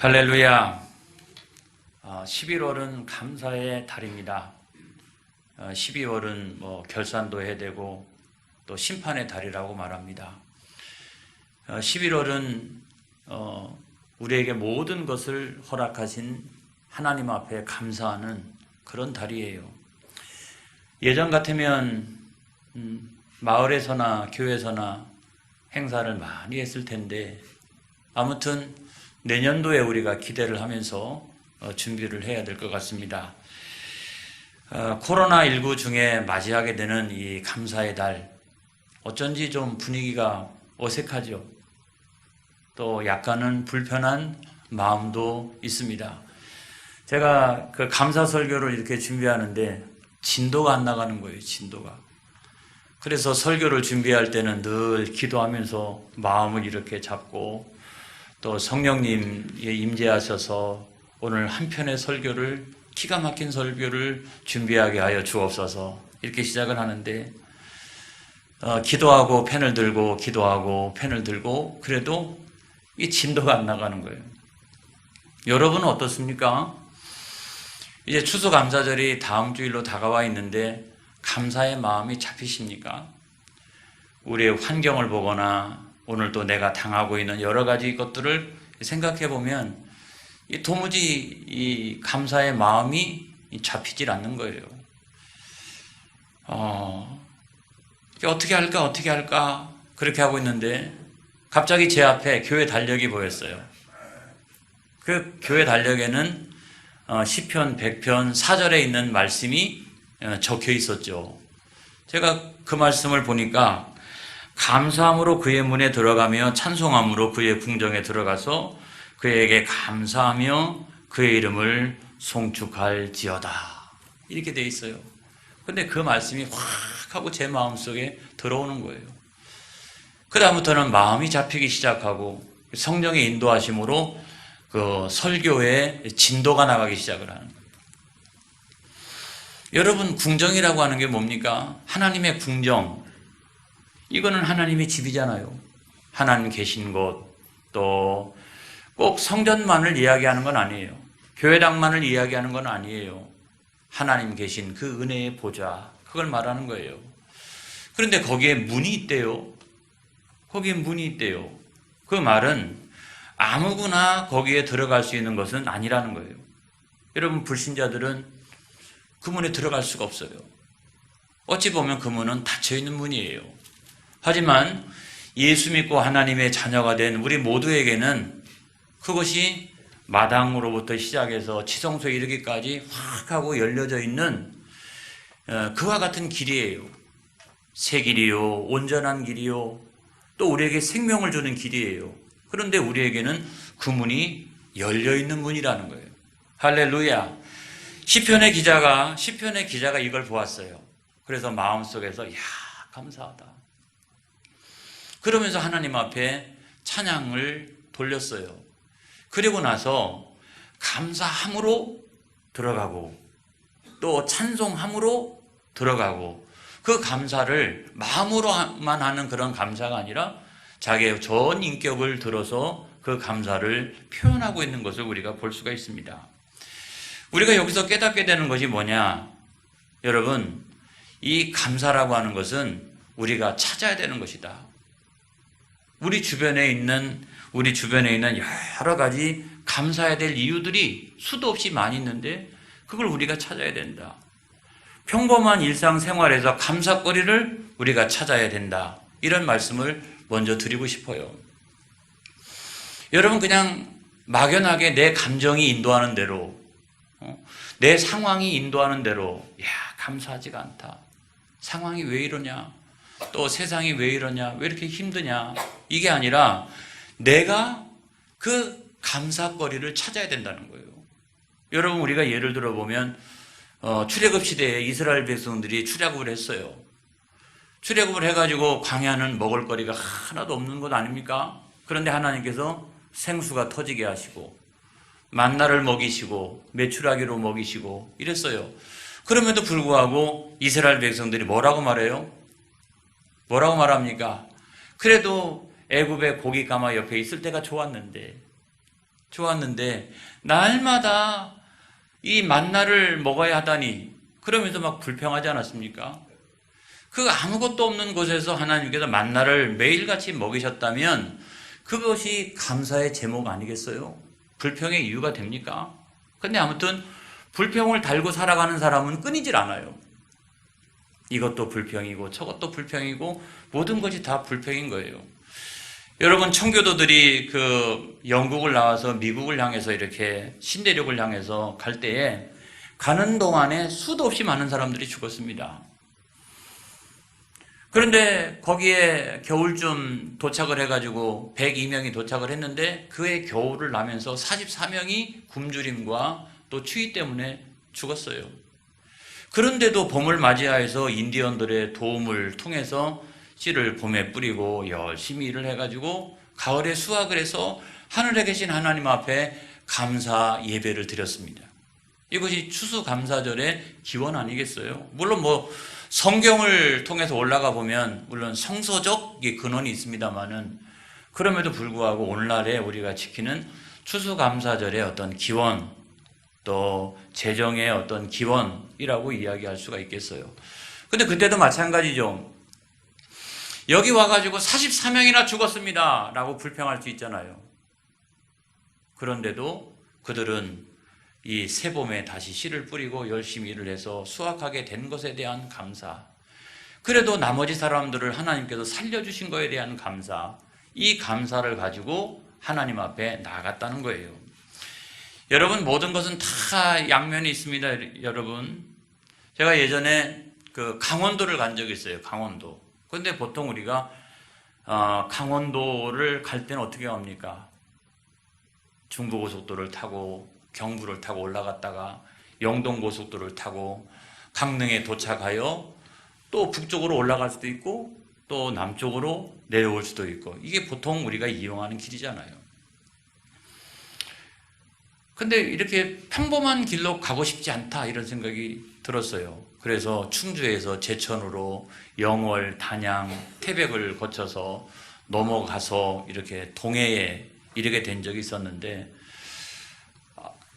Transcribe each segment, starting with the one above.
할렐루야. 11월은 감사의 달입니다. 12월은 결산도 해야 되고 또 심판의 달이라고 말합니다. 11월은 우리에게 모든 것을 허락하신 하나님 앞에 감사하는 그런 달이에요. 예전 같으면 마을에서나 교회에서나 행사를 많이 했을 텐데 아무튼 내년도에 우리가 기대를 하면서 준비를 해야 될 것 같습니다. 코로나19 중에 맞이하게 되는 이 감사의 달, 어쩐지 좀 분위기가 어색하죠. 또 약간은 불편한 마음도 있습니다. 제가 그 감사 설교를 이렇게 준비하는데 진도가 안 나가는 거예요, 진도가. 그래서 설교를 준비할 때는 늘 기도하면서 마음을 이렇게 잡고 또 성령님이 임재하셔서 오늘 한 편의 설교를, 기가 막힌 설교를 준비하게 하여 주옵소서, 이렇게 시작을 하는데 기도하고 펜을 들고 기도하고 펜을 들고 그래도 이 진도가 안 나가는 거예요. 여러분은 어떻습니까? 이제 추수감사절이 다음 주일로 다가와 있는데 감사의 마음이 잡히십니까? 우리의 환경을 보거나 오늘 또 내가 당하고 있는 여러 가지 것들을 생각해 보면 도무지 이 감사의 마음이 잡히질 않는 거예요. 어떻게 할까 그렇게 하고 있는데 갑자기 제 앞에 교회 달력이 보였어요. 그 교회 달력에는 시편 100편 4절에 있는 말씀이 적혀 있었죠. 제가 그 말씀을 보니까 감사함으로 그의 문에 들어가며 찬송함으로 그의 궁정에 들어가서 그에게 감사하며 그의 이름을 송축할지어다, 이렇게 돼 있어요. 근데 그 말씀이 확 하고 제 마음속에 들어오는 거예요. 그 다음부터는 마음이 잡히기 시작하고 성령의 인도하심으로 그 설교의 진도가 나가기 시작을 하는 거예요. 여러분, 궁정이라고 하는 게 뭡니까? 하나님의 궁정, 이거는 하나님의 집이잖아요. 하나님 계신 곳, 또 꼭 성전만을 이야기하는 건 아니에요. 교회당만을 이야기하는 건 아니에요. 하나님 계신 그 은혜의 보좌, 그걸 말하는 거예요. 그런데 거기에 문이 있대요. 거기에 문이 있대요. 그 말은 아무거나 거기에 들어갈 수 있는 것은 아니라는 거예요. 여러분, 불신자들은 그 문에 들어갈 수가 없어요. 어찌 보면 그 문은 닫혀있는 문이에요. 하지만 예수 믿고 하나님의 자녀가 된 우리 모두에게는 그것이 마당으로부터 시작해서 지성소에 이르기까지 확 하고 열려져 있는 그와 같은 길이에요. 새 길이요, 온전한 길이요, 또 우리에게 생명을 주는 길이에요. 그런데 우리에게는 그 문이 열려있는 문이라는 거예요. 할렐루야. 시편의 기자가 이걸 보았어요. 그래서 마음속에서 감사하다, 그러면서 하나님 앞에 찬양을 돌렸어요. 그리고 나서 감사함으로 들어가고 또 찬송함으로 들어가고, 그 감사를 마음으로만 하는 그런 감사가 아니라 자기의 전 인격을 들어서 그 감사를 표현하고 있는 것을 우리가 볼 수가 있습니다. 우리가 여기서 깨닫게 되는 것이 뭐냐? 여러분, 이 감사라고 하는 것은 우리가 찾아야 되는 것이다. 우리 주변에 있는 여러 가지 감사해야 될 이유들이 수도 없이 많이 있는데 그걸 우리가 찾아야 된다. 평범한 일상생활에서 감사거리를 우리가 찾아야 된다. 이런 말씀을 먼저 드리고 싶어요. 여러분, 그냥 막연하게 내 감정이 인도하는 대로, 내 상황이 인도하는 대로 감사하지가 않다. 상황이 왜 이러냐? 또 세상이 왜 이러냐? 왜 이렇게 힘드냐? 이게 아니라 내가 그 감사거리를 찾아야 된다는 거예요. 여러분, 우리가 예를 들어보면 출애굽 시대에 이스라엘 백성들이 출애굽을 했어요. 출애굽을 해가지고 광야는 먹을거리가 하나도 없는 것 아닙니까? 그런데 하나님께서 생수가 터지게 하시고 만나를 먹이시고 메추라기로 먹이시고 이랬어요. 그럼에도 불구하고 이스라엘 백성들이 뭐라고 말해요? 뭐라고 말합니까? 그래도 애굽의 고기 가마 옆에 있을 때가 좋았는데 좋았는데 날마다 이 만나를 먹어야 하다니 그러면서 막 불평하지 않았습니까? 그 아무것도 없는 곳에서 하나님께서 만나를 매일같이 먹이셨다면 그것이 감사의 제목 아니겠어요? 불평의 이유가 됩니까? 근데 아무튼 불평을 달고 살아가는 사람은 끊이질 않아요. 이것도 불평이고 저것도 불평이고 모든 것이 다 불평인 거예요. 여러분, 청교도들이 그 영국을 나와서 미국을 향해서 이렇게 신대륙을 향해서 갈 때에 가는 동안에 수도 없이 많은 사람들이 죽었습니다. 그런데 거기에 겨울쯤 도착을 해가지고 102명이 도착을 했는데 그해 겨울을 나면서 44명이 굶주림과 또 추위 때문에 죽었어요. 그런데도 봄을 맞이하여서 인디언들의 도움을 통해서 씨를 봄에 뿌리고 열심히 일을 해가지고 가을에 수확을 해서 하늘에 계신 하나님 앞에 감사 예배를 드렸습니다. 이것이 추수감사절의 기원 아니겠어요? 물론 뭐 성경을 통해서 올라가 보면 물론 성서적 근원이 있습니다만은 그럼에도 불구하고 오늘날에 우리가 지키는 추수감사절의 어떤 기원 또 재정의 어떤 기원이라고 이야기할 수가 있겠어요. 근데 그때도 마찬가지죠. 여기 와가지고 44명이나 죽었습니다 라고 불평할 수 있잖아요. 그런데도 그들은 이 새봄에 다시 씨를 뿌리고 열심히 일을 해서 수확하게 된 것에 대한 감사, 그래도 나머지 사람들을 하나님께서 살려주신 것에 대한 감사, 이 감사를 가지고 하나님 앞에 나아갔다는 거예요. 여러분, 모든 것은 다 양면이 있습니다. 여러분, 제가 예전에 그 강원도를 간 적이 있어요. 강원도. 그런데 보통 우리가 강원도를 갈 때는 어떻게 합니까? 중부고속도로를 타고 경부를 타고 올라갔다가 영동고속도로를 타고 강릉에 도착하여 또 북쪽으로 올라갈 수도 있고 또 남쪽으로 내려올 수도 있고, 이게 보통 우리가 이용하는 길이잖아요. 근데 이렇게 평범한 길로 가고 싶지 않다 이런 생각이 들었어요. 그래서 충주에서 제천으로 영월, 단양, 태백을 거쳐서 넘어가서 이렇게 동해에 이르게 된 적이 있었는데,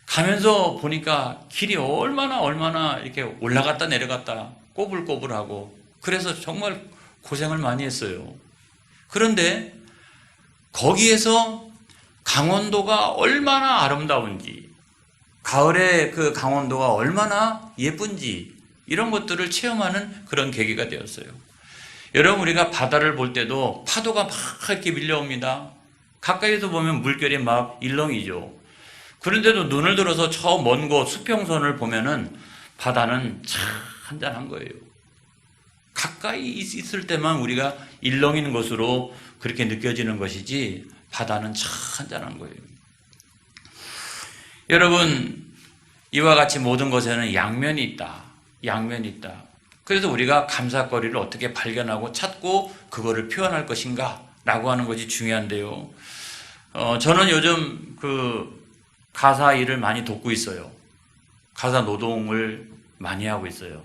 가면서 보니까 길이 얼마나 이렇게 올라갔다 내려갔다 꼬불꼬불하고, 그래서 정말 고생을 많이 했어요. 그런데 거기에서 강원도가 얼마나 아름다운지, 가을에 그 강원도가 얼마나 예쁜지, 이런 것들을 체험하는 그런 계기가 되었어요. 여러분, 우리가 바다를 볼 때도 파도가 막 이렇게 밀려옵니다. 가까이서 보면 물결이 막 일렁이죠. 그런데도 눈을 들어서 저 먼 곳 수평선을 보면은 바다는 참 한잔한 거예요. 가까이 있을 때만 우리가 일렁이는 것으로 그렇게 느껴지는 것이지 바다는 참 한잔한 거예요. 여러분, 이와 같이 모든 것에는 양면이 있다. 양면이 있다. 그래서 우리가 감사거리를 어떻게 발견하고 찾고 그거를 표현할 것인가 라고 하는 것이 중요한데요. 저는 요즘 그 가사 일을 많이 돕고 있어요. 가사 노동을 많이 하고 있어요.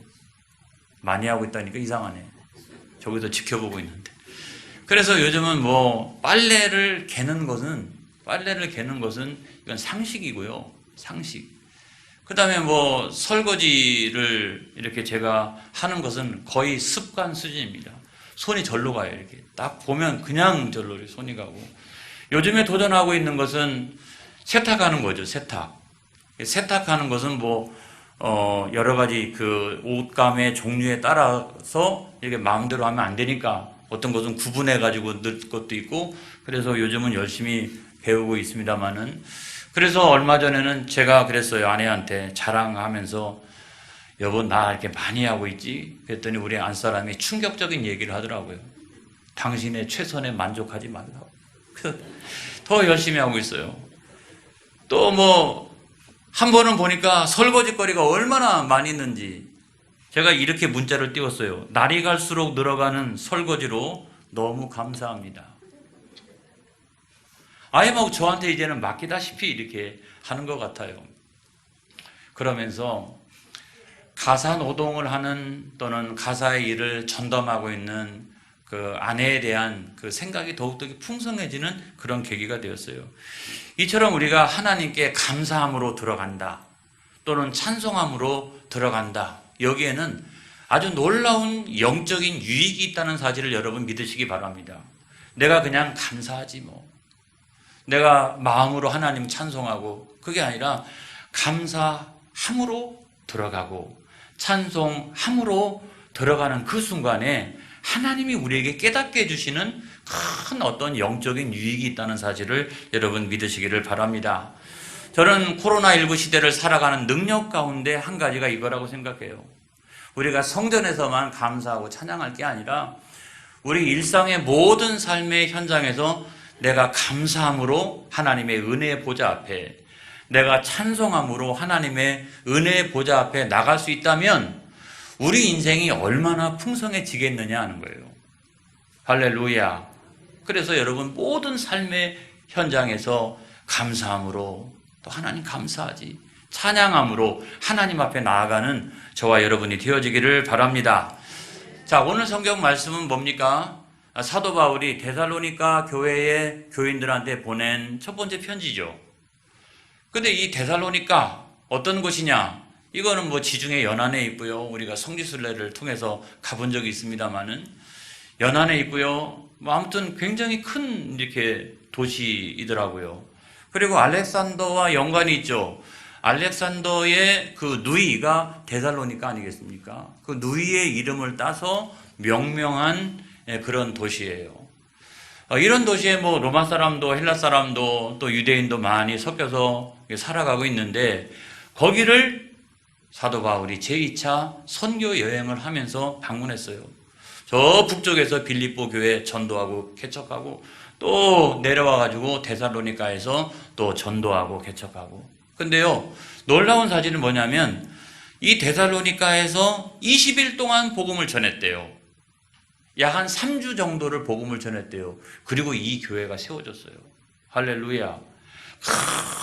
많이 하고 있다니까 이상하네. 저기서 지켜보고 있는데. 그래서 요즘은 뭐 빨래를 개는 것은 이건 상식이고요. 상식. 그 다음에 뭐 설거지를 이렇게 제가 하는 것은 거의 습관 수준입니다. 손이 절로 가요. 이렇게 딱 보면 그냥 절로 손이 가고. 요즘에 도전하고 있는 것은 세탁하는 거죠. 세탁하는 것은 뭐 여러 가지 그 옷감의 종류에 따라서 이렇게 마음대로 하면 안 되니까 어떤 것은 구분해 가지고 넣을 것도 있고, 그래서 요즘은 열심히 배우고 있습니다만은, 그래서 얼마 전에는 제가 그랬어요. 아내한테 자랑하면서, 여보 나 이렇게 많이 하고 있지? 그랬더니 우리 안사람이 충격적인 얘기를 하더라고요. 당신의 최선에 만족하지 말라고. 더 열심히 하고 있어요. 또 뭐 한 번은 보니까 설거지거리가 얼마나 많이 있는지 제가 이렇게 문자를 띄웠어요. 날이 갈수록 늘어가는 설거지로 너무 감사합니다. 아예 막 저한테 이제는 맡기다시피 이렇게 하는 것 같아요. 그러면서 가사 노동을 하는 또는 가사의 일을 전담하고 있는 그 아내에 대한 그 생각이 더욱더 풍성해지는 그런 계기가 되었어요. 이처럼 우리가 하나님께 감사함으로 들어간다, 또는 찬송함으로 들어간다, 여기에는 아주 놀라운 영적인 유익이 있다는 사실을 여러분 믿으시기 바랍니다. 내가 그냥 감사하지 뭐, 내가 마음으로 하나님 찬송하고, 그게 아니라 감사함으로 들어가고 찬송함으로 들어가는 그 순간에 하나님이 우리에게 깨닫게 해주시는 큰 어떤 영적인 유익이 있다는 사실을 여러분 믿으시기를 바랍니다. 저는 코로나19 시대를 살아가는 능력 가운데 한 가지가 이거라고 생각해요. 우리가 성전에서만 감사하고 찬양할 게 아니라 우리 일상의 모든 삶의 현장에서 내가 감사함으로 하나님의 은혜의 보좌 앞에, 내가 찬송함으로 하나님의 은혜의 보좌 앞에 나갈 수 있다면 우리 인생이 얼마나 풍성해지겠느냐 하는 거예요. 할렐루야. 그래서 여러분 모든 삶의 현장에서 감사함으로, 또 하나님 감사하지, 찬양함으로 하나님 앞에 나아가는 저와 여러분이 되어지기를 바랍니다. 자, 오늘 성경 말씀은 뭡니까? 사도 바울이 데살로니가 교회의 교인들한테 보낸 첫 번째 편지죠. 근데 이 데살로니가 어떤 곳이냐? 이거는 뭐 지중해 연안에 있고요. 우리가 성지순례를 통해서 가본 적이 있습니다만은 연안에 있고요. 뭐 아무튼 굉장히 큰 이렇게 도시이더라고요. 그리고 알렉산더와 연관이 있죠. 알렉산더의 그 누이가 데살로니가 아니겠습니까? 그 누이의 이름을 따서 명명한 그런 도시예요. 이런 도시에 뭐 로마 사람도 헬라 사람도 또 유대인도 많이 섞여서 살아가고 있는데, 거기를 사도 바울이 제2차 선교 여행을 하면서 방문했어요. 저 북쪽에서 빌립보 교회 전도하고 개척하고, 또 내려와가지고 데살로니가에서 또 전도하고 개척하고. 근데요, 놀라운 사실은 뭐냐면 이 데살로니가에서 20일 동안 복음을 전했대요. 약 한 3주 정도를 복음을 전했대요. 그리고 이 교회가 세워졌어요. 할렐루야.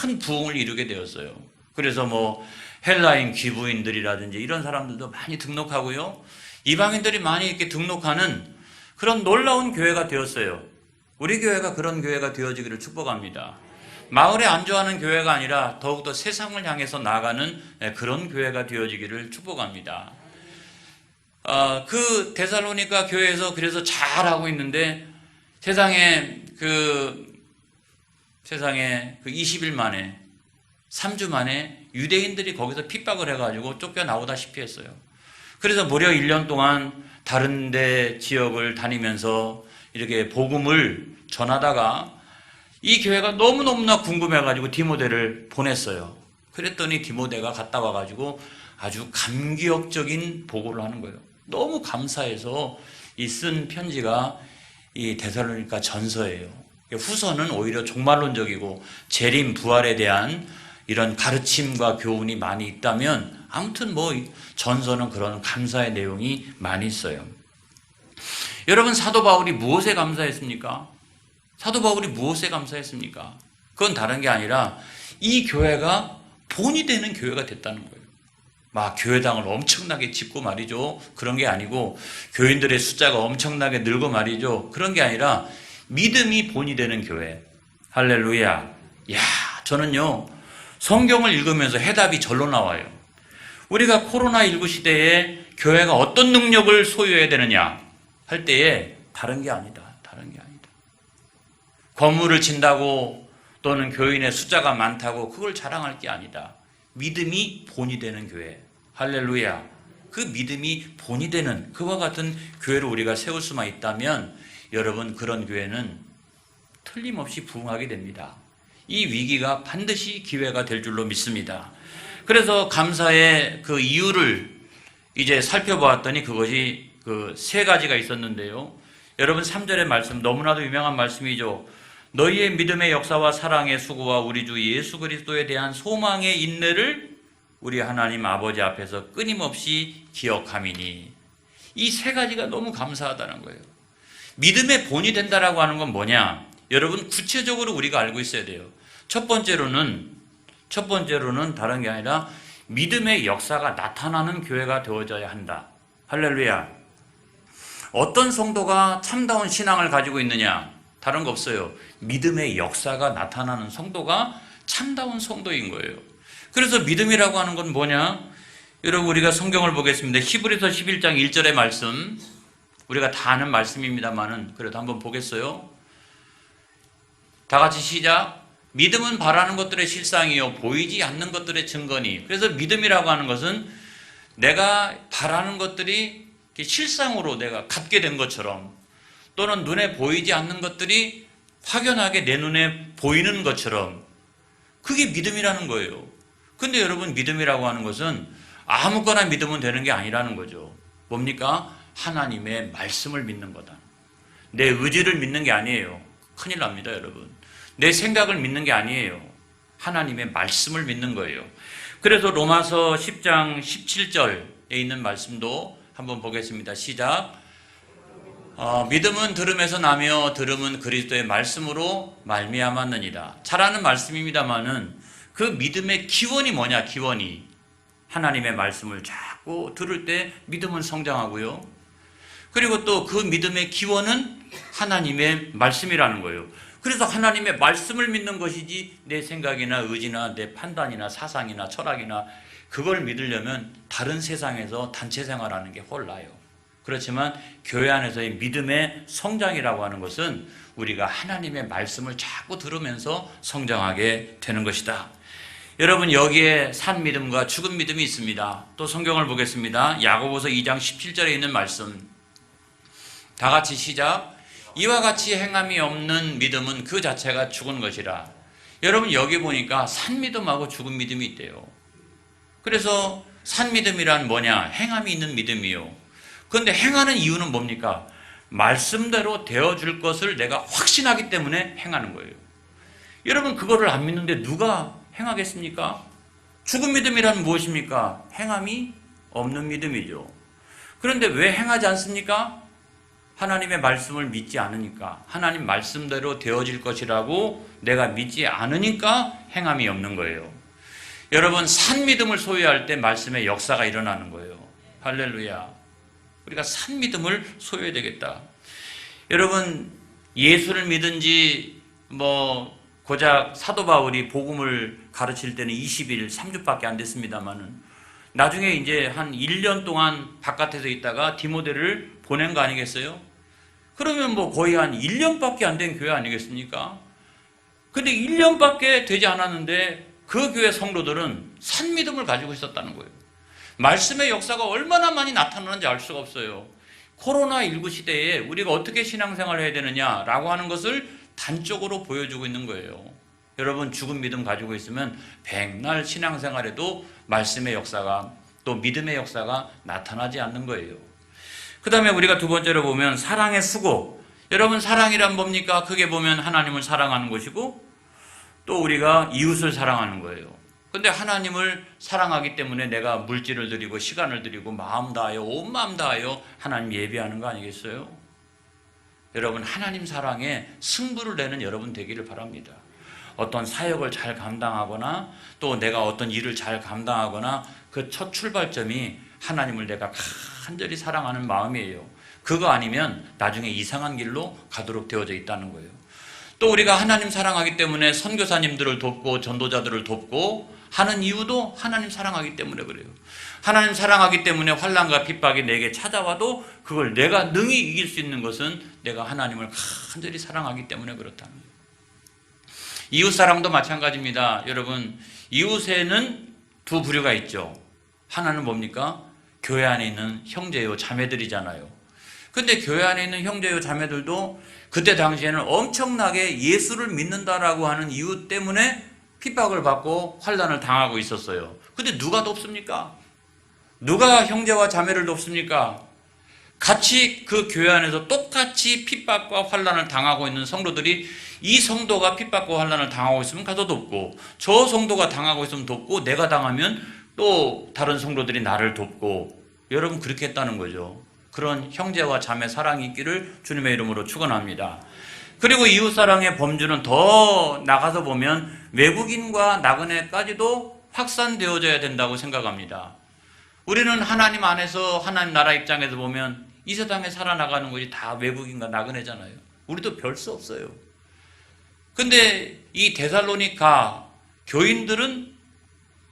큰 부흥을 이루게 되었어요. 그래서 뭐 헬라인 귀부인들이라든지 이런 사람들도 많이 등록하고요. 이방인들이 많이 이렇게 등록하는 그런 놀라운 교회가 되었어요. 우리 교회가 그런 교회가 되어지기를 축복합니다. 마을에 안주하는 교회가 아니라 더욱더 세상을 향해서 나아가는 그런 교회가 되어지기를 축복합니다. 그 데살로니가 교회에서 그래서 잘하고 있는데 세상에 그 20일 만에 3주 만에 유대인들이 거기서 핍박을 해가지고 쫓겨나오다시피 했어요. 그래서 무려 1년 동안 다른 데 지역을 다니면서 이렇게 복음을 전하다가 이 교회가 너무너무나 궁금해가지고 디모데를 보냈어요. 그랬더니 디모데가 갔다 와가지고 아주 감격적인 보고를 하는 거예요. 너무 감사해서 이 쓴 편지가 이 데살로니가 전서예요. 후서는 오히려 종말론적이고 재림 부활에 대한 이런 가르침과 교훈이 많이 있다면, 아무튼 뭐 전서는 그런 감사의 내용이 많이 있어요. 여러분, 사도 바울이 무엇에 감사했습니까? 사도 바울이 무엇에 감사했습니까? 그건 다른 게 아니라 이 교회가 본이 되는 교회가 됐다는 거예요. 막 교회당을 엄청나게 짓고 말이죠. 그런 게 아니고, 교인들의 숫자가 엄청나게 늘고 말이죠. 그런 게 아니라 믿음이 본이 되는 교회. 할렐루야. 야, 저는요, 성경을 읽으면서 해답이 절로 나와요. 우리가 코로나19 시대에 교회가 어떤 능력을 소유해야 되느냐 할 때에 다른 게 아니다. 다른 게 아니다. 건물을 진다고 또는 교인의 숫자가 많다고 그걸 자랑할 게 아니다. 믿음이 본이 되는 교회. 할렐루야. 그 믿음이 본이 되는 그와 같은 교회를 우리가 세울 수만 있다면 여러분, 그런 교회는 틀림없이 부흥하게 됩니다. 이 위기가 반드시 기회가 될 줄로 믿습니다. 그래서 감사의 그 이유를 이제 살펴보았더니 그것이 그 세 가지가 있었는데요. 여러분, 3절의 말씀 너무나도 유명한 말씀이죠. 너희의 믿음의 역사와 사랑의 수고와 우리 주 예수 그리스도에 대한 소망의 인내를 우리 하나님 아버지 앞에서 끊임없이 기억함이니. 이 세 가지가 너무 감사하다는 거예요. 믿음의 본이 된다라고 하는 건 뭐냐? 여러분, 구체적으로 우리가 알고 있어야 돼요. 첫 번째로는 다른 게 아니라 믿음의 역사가 나타나는 교회가 되어져야 한다. 할렐루야. 어떤 성도가 참다운 신앙을 가지고 있느냐? 다른 거 없어요. 믿음의 역사가 나타나는 성도가 참다운 성도인 거예요. 그래서 믿음이라고 하는 건 뭐냐? 여러분, 우리가 성경을 보겠습니다. 히브리서 11장 1절의 말씀, 우리가 다 아는 말씀입니다만은 그래도 한번 보겠어요. 다 같이 시작. 믿음은 바라는 것들의 실상이요 보이지 않는 것들의 증거니. 그래서 믿음이라고 하는 것은 내가 바라는 것들이 실상으로 내가 갖게 된 것처럼, 또는 눈에 보이지 않는 것들이 확연하게 내 눈에 보이는 것처럼, 그게 믿음이라는 거예요. 근데 여러분, 믿음이라고 하는 것은 아무거나 믿으면 되는 게 아니라는 거죠. 뭡니까? 하나님의 말씀을 믿는 거다. 내 의지를 믿는 게 아니에요. 큰일 납니다, 여러분. 내 생각을 믿는 게 아니에요. 하나님의 말씀을 믿는 거예요. 그래서 로마서 10장 17절에 있는 말씀도 한번 보겠습니다. 시작. 믿음은 들음에서 나며 들음은 그리스도의 말씀으로 말미암았느니라. 잘 아는 말씀입니다만은 그 믿음의 기원이 뭐냐? 기원이 하나님의 말씀을 자꾸 들을 때 믿음은 성장하고요. 그리고 또 그 믿음의 기원은 하나님의 말씀이라는 거예요. 그래서 하나님의 말씀을 믿는 것이지 내 생각이나 의지나 내 판단이나 사상이나 철학이나 그걸 믿으려면 다른 세상에서 단체 생활하는 게 홀라요. 그렇지만 교회 안에서의 믿음의 성장이라고 하는 것은 우리가 하나님의 말씀을 자꾸 들으면서 성장하게 되는 것이다. 여러분, 여기에 산 믿음과 죽은 믿음이 있습니다. 또 성경을 보겠습니다. 야고보서 2장 17절에 있는 말씀, 다 같이 시작. 이와 같이 행함이 없는 믿음은 그 자체가 죽은 것이라. 여러분, 여기 보니까 산 믿음하고 죽은 믿음이 있대요. 그래서 산 믿음이란 뭐냐? 행함이 있는 믿음이요. 그런데 행하는 이유는 뭡니까? 말씀대로 되어줄 것을 내가 확신하기 때문에 행하는 거예요. 여러분, 그거를 안 믿는데 누가 행하겠습니까? 죽은 믿음이란 무엇입니까? 행함이 없는 믿음이죠. 그런데 왜 행하지 않습니까? 하나님의 말씀을 믿지 않으니까, 하나님 말씀대로 되어질 것이라고 내가 믿지 않으니까 행함이 없는 거예요. 여러분, 산 믿음을 소유할 때 말씀의 역사가 일어나는 거예요. 할렐루야. 우리가 산 믿음을 소유해야 되겠다. 여러분, 예수를 믿은지 고작 사도 바울이 복음을 가르칠 때는 20일, 3주밖에 안 됐습니다만은 나중에 이제 한 1년 동안 바깥에서 있다가 디모데를 보낸 거 아니겠어요? 그러면 거의 한 1년밖에 안 된 교회 아니겠습니까? 근데 1년밖에 되지 않았는데 그 교회 성도들은 산 믿음을 가지고 있었다는 거예요. 말씀의 역사가 얼마나 많이 나타나는지 알 수가 없어요. 코로나19 시대에 우리가 어떻게 신앙생활을 해야 되느냐라고 하는 것을 단적으로 보여주고 있는 거예요. 여러분, 죽은 믿음 가지고 있으면 백날 신앙생활에도 말씀의 역사가, 또 믿음의 역사가 나타나지 않는 거예요. 그 다음에 우리가 두 번째로 보면 사랑의 수고. 여러분, 사랑이란 뭡니까? 크게 보면 하나님을 사랑하는 것이고 또 우리가 이웃을 사랑하는 거예요. 근데 하나님을 사랑하기 때문에 내가 물질을 드리고 시간을 드리고 마음 다하여, 온 마음 다하여 하나님 예배하는 거 아니겠어요? 여러분, 하나님 사랑에 승부를 내는 여러분 되기를 바랍니다. 어떤 사역을 잘 감당하거나 또 내가 어떤 일을 잘 감당하거나 그 첫 출발점이 하나님을 내가 간절히 사랑하는 마음이에요. 그거 아니면 나중에 이상한 길로 가도록 되어져 있다는 거예요. 또 우리가 하나님 사랑하기 때문에 선교사님들을 돕고 전도자들을 돕고 하는 이유도 하나님 사랑하기 때문에 그래요. 하나님 사랑하기 때문에 환난과 핍박이 내게 찾아와도 그걸 내가 능히 이길 수 있는 것은 내가 하나님을 간절히 사랑하기 때문에 그렇다는 거예요. 이웃사랑도 마찬가지입니다. 여러분, 이웃에는 두 부류가 있죠. 하나는 뭡니까? 교회 안에 있는 형제요 자매들이잖아요. 근데 교회 안에 있는 형제요 자매들도 그때 당시에는 엄청나게 예수를 믿는다라고 하는 이유 때문에 핍박을 받고 환난을 당하고 있었어요. 근데 누가 돕습니까? 누가 형제와 자매를 돕습니까? 같이 그 교회 안에서 똑같이 핍박과 환난을 당하고 있는 성도들이, 이 성도가 핍박과 환난을 당하고 있으면 가서 돕고, 저 성도가 당하고 있으면 돕고, 내가 당하면 또 다른 성도들이 나를 돕고, 여러분 그렇게 했다는 거죠. 그런 형제와 자매 사랑이 있기를 주님의 이름으로 축원합니다. 그리고 이웃사랑의 범주는 더 나가서 보면 외국인과 나그네까지도 확산되어져야 된다고 생각합니다. 우리는 하나님 안에서, 하나님 나라 입장에서 보면 이 세상에 살아나가는 것이 다 외국인과 나그네잖아요. 우리도 별 수 없어요. 근데 이 데살로니가 교인들은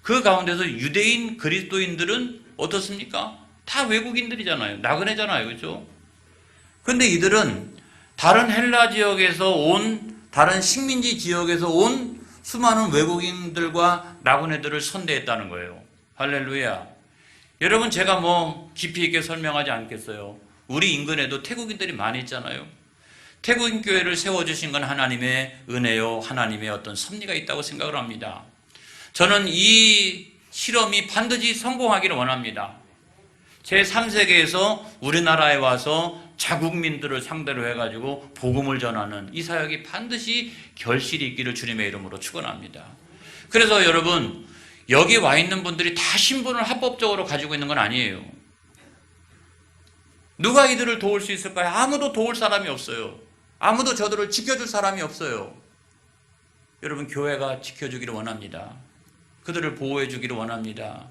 그 가운데서 유대인 그리스도인들은 어떻습니까? 다 외국인들이잖아요. 나그네잖아요. 그렇죠? 근데 이들은 다른 헬라 지역에서 온, 다른 식민지 지역에서 온 수많은 외국인들과 나그네들을 선대했다는 거예요. 할렐루야. 여러분, 제가 깊이 있게 설명하지 않겠어요. 우리 인근에도 태국인들이 많이 있잖아요. 태국인 교회를 세워주신 건 하나님의 은혜요, 하나님의 어떤 섭리가 있다고 생각을 합니다. 저는 이 실험이 반드시 성공하기를 원합니다. 제3세계에서 우리나라에 와서 자국민들을 상대로 해가지고 복음을 전하는 이 사역이 반드시 결실이 있기를 주님의 이름으로 축원합니다. 그래서 여러분, 여기 와 있는 분들이 다 신분을 합법적으로 가지고 있는 건 아니에요. 누가 이들을 도울 수 있을까요? 아무도 도울 사람이 없어요. 아무도 저들을 지켜줄 사람이 없어요. 여러분, 교회가 지켜주기를 원합니다. 그들을 보호해 주기를 원합니다.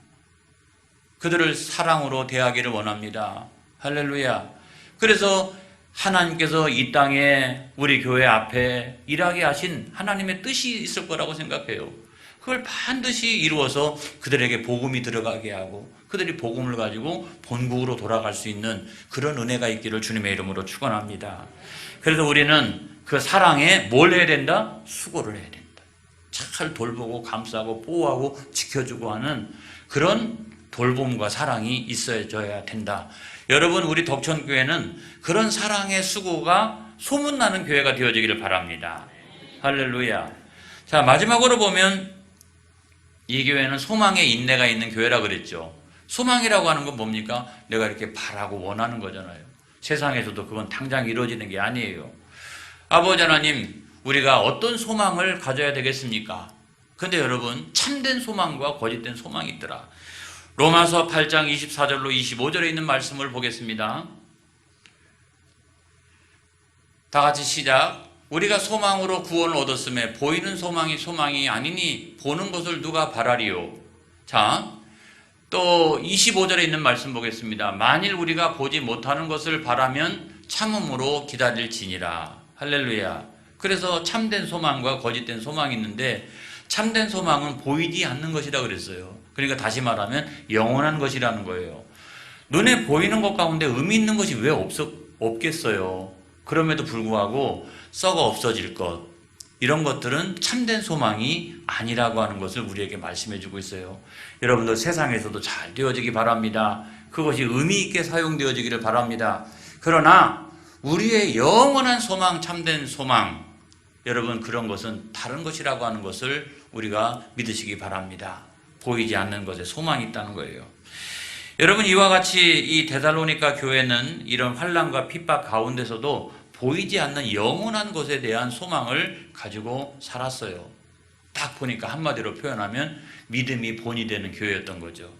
그들을 사랑으로 대하기를 원합니다. 할렐루야. 그래서 하나님께서 이 땅에 우리 교회 앞에 일하게 하신 하나님의 뜻이 있을 거라고 생각해요. 그걸 반드시 이루어서 그들에게 복음이 들어가게 하고 그들이 복음을 가지고 본국으로 돌아갈 수 있는 그런 은혜가 있기를 주님의 이름으로 축원합니다. 그래서 우리는 그 사랑에 뭘 해야 된다? 수고를 해야 된다. 잘 돌보고 감싸고 보호하고 지켜주고 하는 그런 돌봄과 사랑이 있어야 된다. 여러분, 우리 덕천교회는 그런 사랑의 수고가 소문나는 교회가 되어지기를 바랍니다. 할렐루야. 자, 마지막으로 보면 이 교회는 소망의 인내가 있는 교회라 그랬죠. 소망이라고 하는 건 뭡니까? 내가 이렇게 바라고 원하는 거잖아요. 세상에서도 그건 당장 이루어지는 게 아니에요. 아버지 하나님, 우리가 어떤 소망을 가져야 되겠습니까? 근데 여러분, 참된 소망과 거짓된 소망이 있더라. 로마서 8장 24절로 25절에 있는 말씀을 보겠습니다. 다 같이 시작. 우리가 소망으로 구원을 얻었음에 보이는 소망이 소망이 아니니 보는 것을 누가 바라리요. 자, 또 25절에 있는 말씀 보겠습니다. 만일 우리가 보지 못하는 것을 바라면 참음으로 기다릴지니라. 할렐루야. 그래서 참된 소망과 거짓된 소망이 있는데 참된 소망은 보이지 않는 것이라 그랬어요. 그러니까 다시 말하면 영원한 것이라는 거예요. 눈에 보이는 것 가운데 의미 있는 것이 왜 없겠어요? 그럼에도 불구하고 썩어 없어질 것, 이런 것들은 참된 소망이 아니라고 하는 것을 우리에게 말씀해 주고 있어요. 여러분들 세상에서도 잘 되어지기 바랍니다. 그것이 의미 있게 사용되어지기를 바랍니다. 그러나 우리의 영원한 소망, 참된 소망, 여러분, 그런 것은 다른 것이라고 하는 것을 우리가 믿으시기 바랍니다. 보이지 않는 것에 소망이 있다는 거예요. 여러분, 이와 같이 이 데살로니가 교회는 이런 환난과 핍박 가운데서도 보이지 않는 영원한 것에 대한 소망을 가지고 살았어요. 딱 보니까 한마디로 표현하면 믿음이 본이 되는 교회였던 거죠.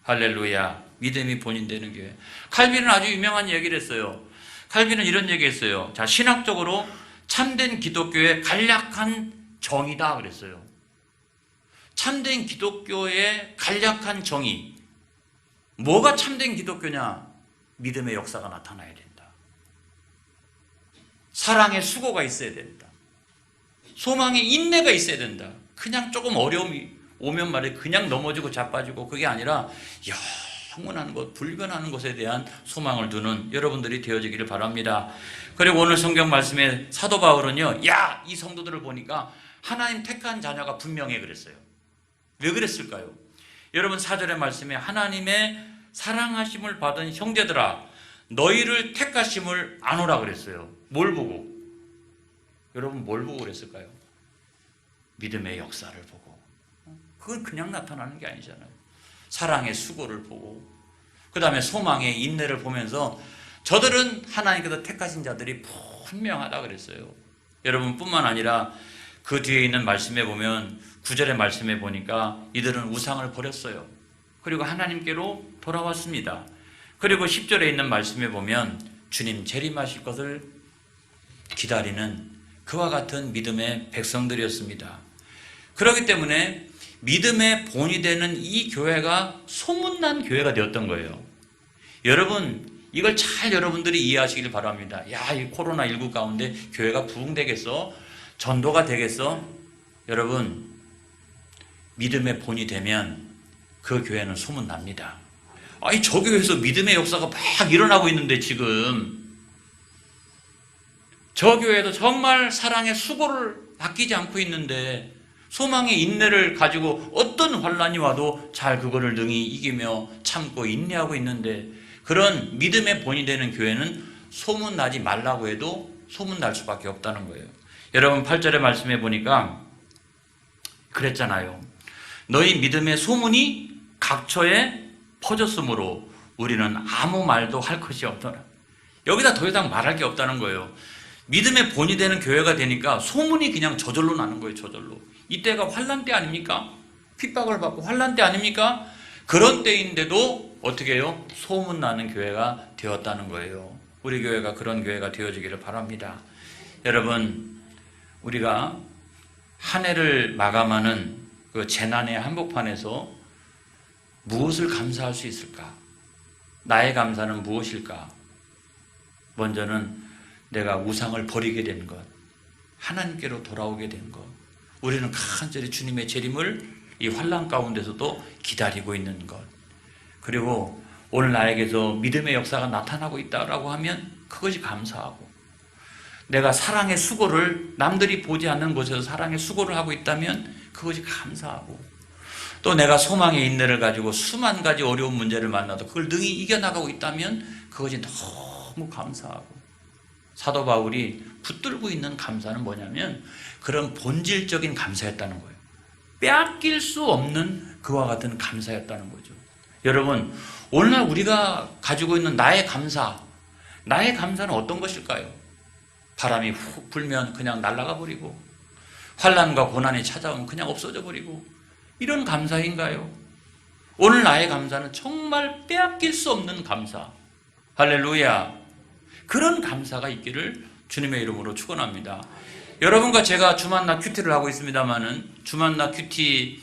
할렐루야. 믿음이 본이 되는 교회. 칼빈은 아주 유명한 얘기를 했어요. 칼빈은 이런 얘기했어요. 자, 신학적으로 참된 기독교의 간략한 정의다 그랬어요. 참된 기독교의 간략한 정의. 뭐가 참된 기독교냐? 믿음의 역사가 나타나야 된다. 사랑의 수고가 있어야 된다. 소망의 인내가 있어야 된다. 그냥 조금 어려움이 오면 말이에요. 그냥 넘어지고 자빠지고 그게 아니라 영원한 것, 불변하는 것에 대한 소망을 두는 여러분들이 되어지기를 바랍니다. 그리고 오늘 성경 말씀에 사도 바울은요, 이 성도들을 보니까 하나님 택한 자녀가 분명해 그랬어요. 왜 그랬을까요? 여러분 4절의 말씀에 하나님의 사랑하심을 받은 형제들아 너희를 택하심을 아노라 그랬어요. 뭘 보고? 여러분 뭘 보고 그랬을까요? 믿음의 역사를 보고. 그건 그냥 나타나는 게 아니잖아요. 사랑의 수고를 보고 그 다음에 소망의 인내를 보면서 저들은 하나님께서 택하신 자들이 분명하다 그랬어요. 여러분 뿐만 아니라 그 뒤에 있는 말씀에 보면 9절의 말씀에 보니까 이들은 우상을 버렸어요. 그리고 하나님께로 돌아왔습니다. 그리고 10절에 있는 말씀에 보면 주님 재림하실 것을 기다리는 그와 같은 믿음의 백성들이었습니다. 그렇기 때문에 믿음의 본이 되는 이 교회가 소문난 교회가 되었던 거예요. 여러분, 이걸 잘 여러분들이 이해하시길 바랍니다. 야, 이 코로나19 가운데 교회가 부흥되겠어? 전도가 되겠어? 여러분, 믿음의 본이 되면 그 교회는 소문납니다. 아니, 저 교회에서 믿음의 역사가 막 일어나고 있는데 지금 저 교회도 정말 사랑의 수고를 아끼지 않고 있는데 소망의 인내를 가지고 어떤 환난이 와도 잘 그거를 능히 이기며 참고 인내하고 있는데 그런 믿음의 본이 되는 교회는 소문나지 말라고 해도 소문날 수밖에 없다는 거예요. 여러분 8절의 말씀해 보니까 그랬잖아요. 너희 믿음의 소문이 각처에 퍼졌으므로 우리는 아무 말도 할 것이 없더라. 여기다 더 이상 말할 게 없다는 거예요. 믿음의 본이 되는 교회가 되니까 소문이 그냥 저절로 나는 거예요. 저절로. 이때가 환난 때 아닙니까? 핍박을 받고 환난 때 아닙니까? 그런 때인데도 어떻게 해요? 소문나는 교회가 되었다는 거예요. 우리 교회가 그런 교회가 되어지기를 바랍니다. 여러분, 우리가 한 해를 마감하는 그 재난의 한복판에서 무엇을 감사할 수 있을까? 나의 감사는 무엇일까? 먼저는 내가 우상을 버리게 된 것, 하나님께로 돌아오게 된 것, 우리는 간절히 주님의 재림을 이 환난 가운데서도 기다리고 있는 것, 그리고 오늘 나에게서 믿음의 역사가 나타나고 있다라고 하면 그것이 감사하고, 내가 사랑의 수고를 남들이 보지 않는 곳에서 사랑의 수고를 하고 있다면 그것이 감사하고, 또 내가 소망의 인내를 가지고 수만 가지 어려운 문제를 만나도 그걸 능히 이겨나가고 있다면 그것이 너무 감사하고, 사도 바울이 붙들고 있는 감사는 뭐냐면 그런 본질적인 감사였다는 거예요. 빼앗길 수 없는 그와 같은 감사였다는 거죠. 여러분, 오늘날 우리가 가지고 있는 나의 감사는 어떤 것일까요? 바람이 훅 불면 그냥 날아가 버리고, 환난과 고난이 찾아오면 그냥 없어져 버리고, 이런 감사인가요? 오늘 나의 감사는 정말 빼앗길 수 없는 감사. 할렐루야. 그런 감사가 있기를 주님의 이름으로 축원합니다. 여러분과 제가 주만나 큐티를 하고 있습니다만은 주만나 큐티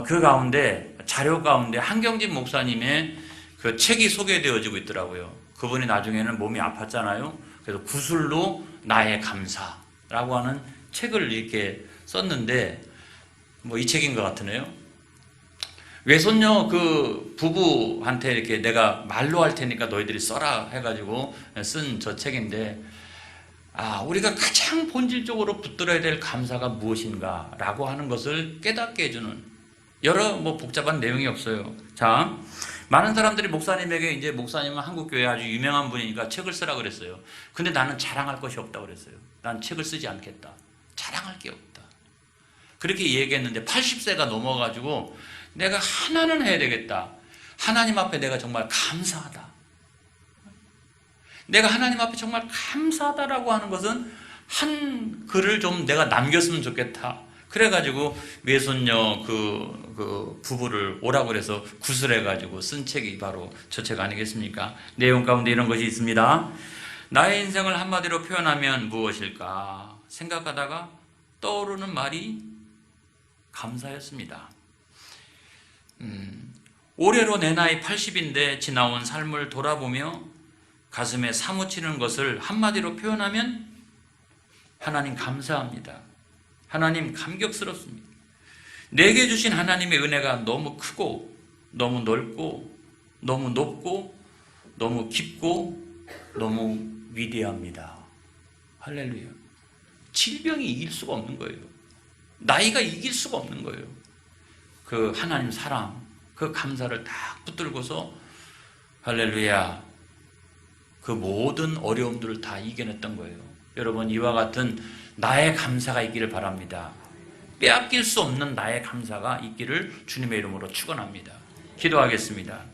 그 가운데 자료 가운데 한경진 목사님의 그 책이 소개되어지고 있더라고요. 그분이 나중에는 몸이 아팠잖아요. 그래서 구술로 나의 감사라고 하는 책을 이렇게 썼는데 뭐 이 책인 것 같으네요. 외손녀 그 부부한테 이렇게 내가 말로 할 테니까 너희들이 써라 해가지고 쓴 저 책인데, 우리가 가장 본질적으로 붙들어야 될 감사가 무엇인가 라고 하는 것을 깨닫게 해주는 여러 복잡한 내용이 없어요. 자, 많은 사람들이 목사님에게 이제 목사님은 한국교회 아주 유명한 분이니까 책을 쓰라 그랬어요. 근데 나는 자랑할 것이 없다고 그랬어요. 난 책을 쓰지 않겠다. 자랑할 게 없다. 그렇게 얘기했는데 80세가 넘어가지고 내가 하나는 해야 되겠다. 하나님 앞에 내가 정말 감사하다. 내가 하나님 앞에 정말 감사하다라고 하는 것은 한 글을 좀 내가 남겼으면 좋겠다. 그래가지고 외손녀 그 부부를 오라고 그래서 구슬해가지고 쓴 책이 바로 저 책 아니겠습니까? 내용 가운데 이런 것이 있습니다. 나의 인생을 한마디로 표현하면 무엇일까? 생각하다가 떠오르는 말이 감사였습니다. 올해로 내 나이 80인데 지나온 삶을 돌아보며 가슴에 사무치는 것을 한마디로 표현하면 하나님 감사합니다. 하나님 감격스럽습니다. 내게 주신 하나님의 은혜가 너무 크고 너무 넓고 너무 높고 너무 깊고 너무 위대합니다. 할렐루야. 질병이 이길 수가 없는 거예요. 나이가 이길 수가 없는 거예요. 그 하나님 사랑, 그 감사를 딱 붙들고서 할렐루야, 그 모든 어려움들을 다 이겨냈던 거예요. 여러분, 이와 같은 나의 감사가 있기를 바랍니다. 빼앗길 수 없는 나의 감사가 있기를 주님의 이름으로 축원합니다. 기도하겠습니다.